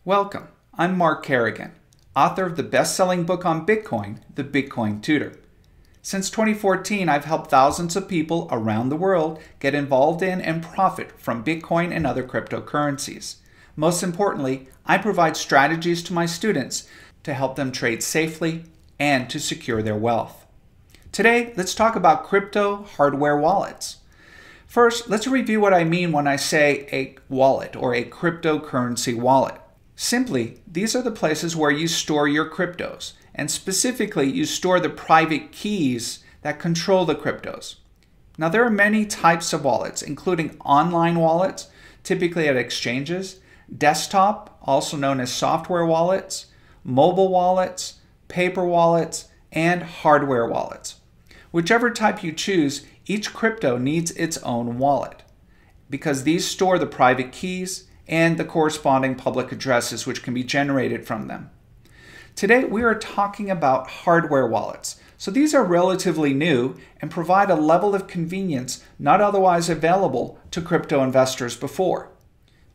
Welcome. I'm Mark Kerrigan, author of the best-selling book on Bitcoin, The Bitcoin Tutor. Since 2014, I've helped thousands of people around the world get involved in and profit from Bitcoin and other cryptocurrencies. Most importantly, I provide strategies to my students to help them trade safely and to secure their wealth. Today, let's talk about crypto hardware wallets. First, let's review what I mean when I say a wallet or a cryptocurrency wallet. Simply, these are the places where you store your cryptos, and specifically, you store the private keys that control the cryptos. Now, there are many types of wallets, including online wallets, typically at exchanges, desktop, also known as software wallets, mobile wallets, paper wallets, and hardware wallets. Whichever type you choose, each crypto needs its own wallet because these store the private keys and the corresponding public addresses which can be generated from them. Today we are talking about hardware wallets. So these are relatively new and provide a level of convenience not otherwise available to crypto investors before.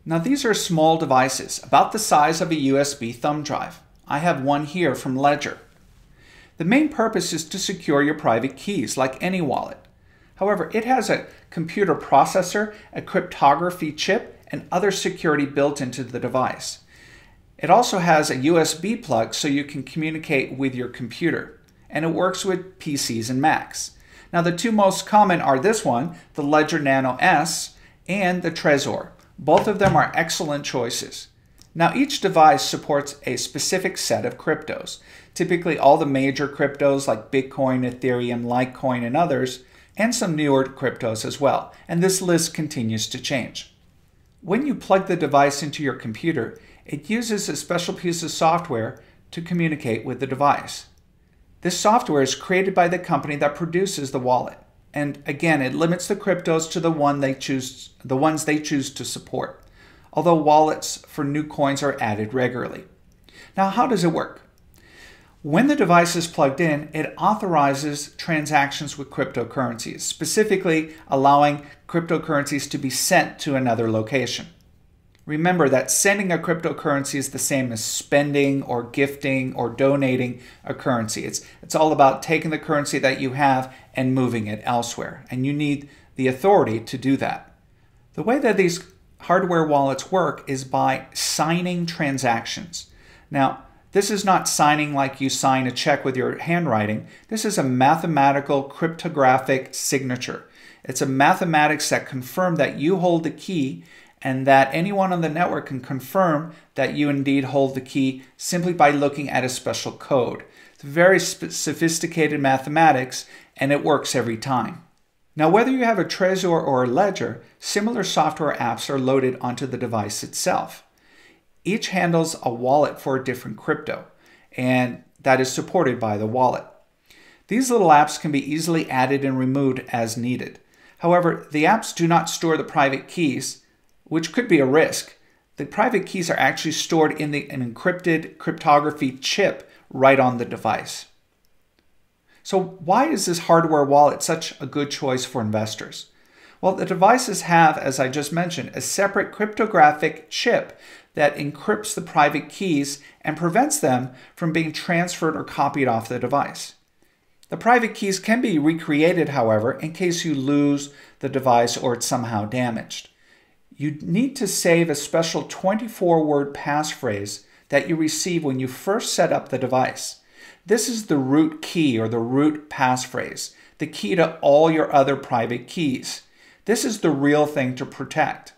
Now these are small devices, about the size of a USB thumb drive. I have one here from Ledger. The main purpose is to secure your private keys like any wallet. However, it has a computer processor, a cryptography chip, and other security built into the device. It also has a USB plug so you can communicate with your computer, and it works with PCs and Macs. Now the two most common are this one, the Ledger Nano S, and the Trezor. Both of them are excellent choices. Now each device supports a specific set of cryptos, typically all the major cryptos like Bitcoin, Ethereum, Litecoin, and others, and some newer cryptos as well, and this list continues to change. When you plug the device into your computer, it uses a special piece of software to communicate with the device. This software is created by the company that produces the wallet, and again, it limits the cryptos to the ones they choose to support, although wallets for new coins are added regularly. Now, how does it work? When the device is plugged in, it authorizes transactions with cryptocurrencies, specifically allowing cryptocurrencies to be sent to another location. Remember that sending a cryptocurrency is the same as spending or gifting or donating a currency. It's all about taking the currency that you have and moving it elsewhere, and you need the authority to do that. The way that these hardware wallets work is by signing transactions. Now, this is not signing like you sign a check with your handwriting. This is a mathematical cryptographic signature. It's a mathematics that confirm that you hold the key and that anyone on the network can confirm that you indeed hold the key simply by looking at a special code. It's very sophisticated mathematics and it works every time. Now, whether you have a Trezor or a Ledger, similar software apps are loaded onto the device itself. Each handles a wallet for a different crypto, and that is supported by the wallet. These little apps can be easily added and removed as needed. However, the apps do not store the private keys, which could be a risk. The private keys are actually stored in an encrypted cryptography chip right on the device. So why is this hardware wallet such a good choice for investors? Well, the devices have, as I just mentioned, a separate cryptographic chip that encrypts the private keys and prevents them from being transferred or copied off the device. The private keys can be recreated, however, in case you lose the device or it's somehow damaged. You need to save a special 24-word passphrase that you receive when you first set up the device. This is the root key or the root passphrase, the key to all your other private keys. This is the real thing to protect.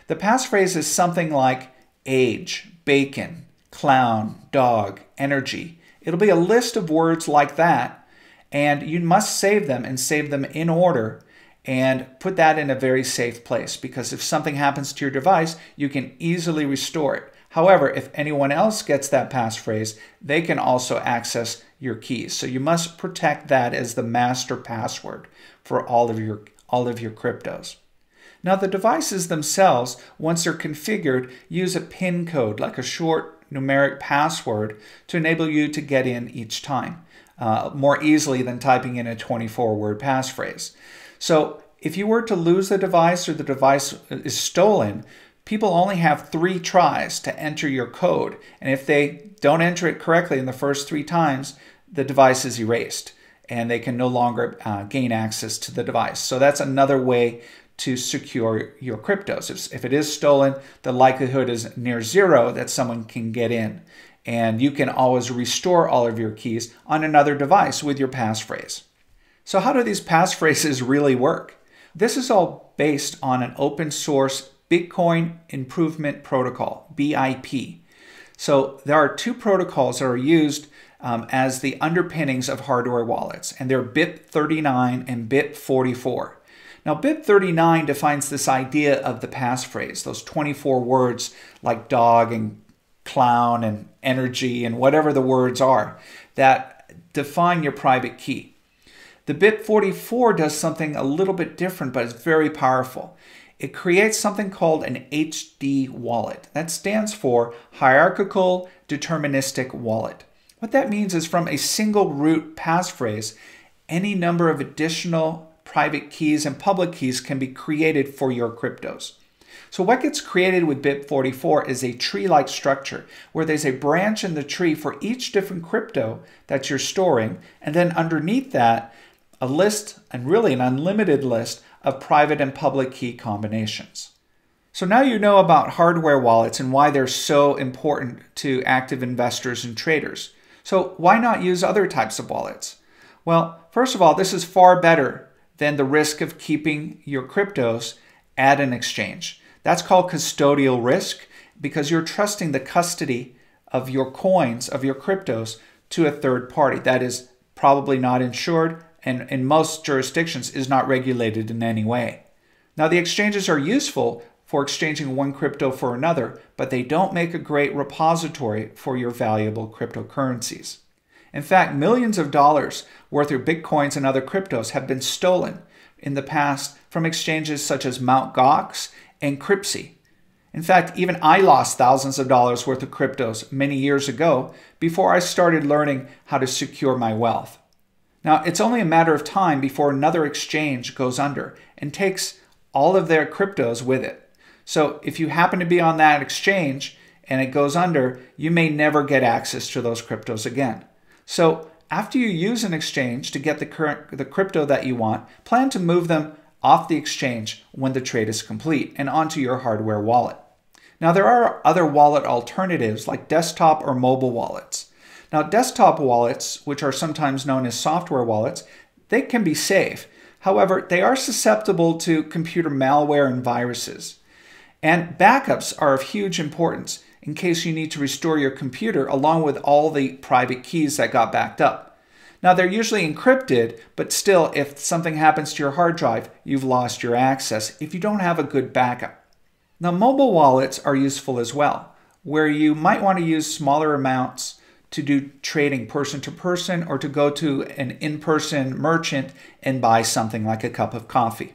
The passphrase is something like age, bacon, clown, dog, energy. It'll be a list of words like that, and you must save them and save them in order and put that in a very safe place because if something happens to your device, you can easily restore it. However, if anyone else gets that passphrase, they can also access your keys. So you must protect that as the master password for all of your cryptos. Now the devices themselves, once they're configured, use a PIN code, like a short numeric password, to enable you to get in each time, more easily than typing in a 24-word passphrase. So if you were to lose the device or the device is stolen, people only have 3 tries to enter your code. And if they don't enter it correctly in the first 3 times, the device is erased and they can no longer gain access to the device. So that's another way to secure your cryptos. If it is stolen, the likelihood is near 0 that someone can get in. And you can always restore all of your keys on another device with your passphrase. So how do these passphrases really work? This is all based on an open source Bitcoin Improvement Protocol, BIP. So there are 2 protocols that are used as the underpinnings of hardware wallets, and they're BIP39 and BIP44. Now, BIP39 defines this idea of the passphrase, those 24 words like dog and clown and energy and whatever the words are that define your private key. The BIP44 does something a little bit different, but it's very powerful. It creates something called an HD wallet. That stands for Hierarchical Deterministic Wallet. What that means is from a single root passphrase, any number of additional private keys and public keys can be created for your cryptos. So what gets created with BIP44 is a tree-like structure where there's a branch in the tree for each different crypto that you're storing, and then underneath that, a list, and really an unlimited list, of private and public key combinations. So now you know about hardware wallets and why they're so important to active investors and traders. So why not use other types of wallets? Well, first of all, this is far better than the risk of keeping your cryptos at an exchange. That's called custodial risk because you're trusting the custody of your coins, of your cryptos, to a third party that is probably not insured and in most jurisdictions is not regulated in any way. Now, the exchanges are useful for exchanging one crypto for another, but they don't make a great repository for your valuable cryptocurrencies. In fact, millions of dollars worth of Bitcoins and other cryptos have been stolen in the past from exchanges such as Mt. Gox and Cryptsy. In fact, even I lost thousands of dollars worth of cryptos many years ago before I started learning how to secure my wealth. Now, it's only a matter of time before another exchange goes under and takes all of their cryptos with it. So if you happen to be on that exchange and it goes under, you may never get access to those cryptos again. So after you use an exchange to get the crypto that you want, plan to move them off the exchange when the trade is complete and onto your hardware wallet. Now, there are other wallet alternatives like desktop or mobile wallets. Now, desktop wallets, which are sometimes known as software wallets, they can be safe. However, they are susceptible to computer malware and viruses. And backups are of huge importance in case you need to restore your computer along with all the private keys that got backed up. Now, they're usually encrypted, but still, if something happens to your hard drive, you've lost your access if you don't have a good backup. Now, mobile wallets are useful as well, where you might want to use smaller amounts to do trading person to person or to go to an in-person merchant and buy something like a cup of coffee.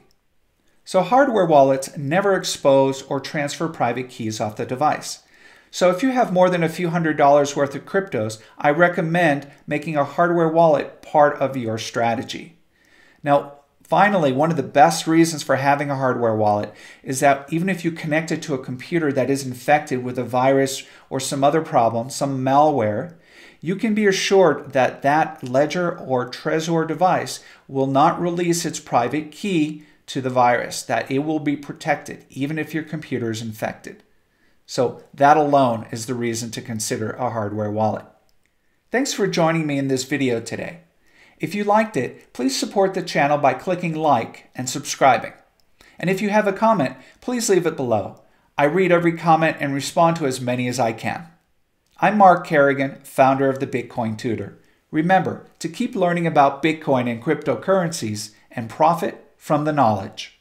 So hardware wallets never expose or transfer private keys off the device. So if you have more than a few $100s worth of cryptos, I recommend making a hardware wallet part of your strategy. Now, finally, one of the best reasons for having a hardware wallet is that even if you connect it to a computer that is infected with a virus or some other problem, some malware, you can be assured that that ledger or Trezor device will not release its private key to the virus, that it will be protected even if your computer is infected. So that alone is the reason to consider a hardware wallet. Thanks for joining me in this video today. If you liked it, please support the channel by clicking like and subscribing. And if you have a comment, please leave it below. I read every comment and respond to as many as I can. I'm Mark Kerrigan, founder of the Bitcoin Tutor. Remember to keep learning about Bitcoin and cryptocurrencies and profit from the knowledge.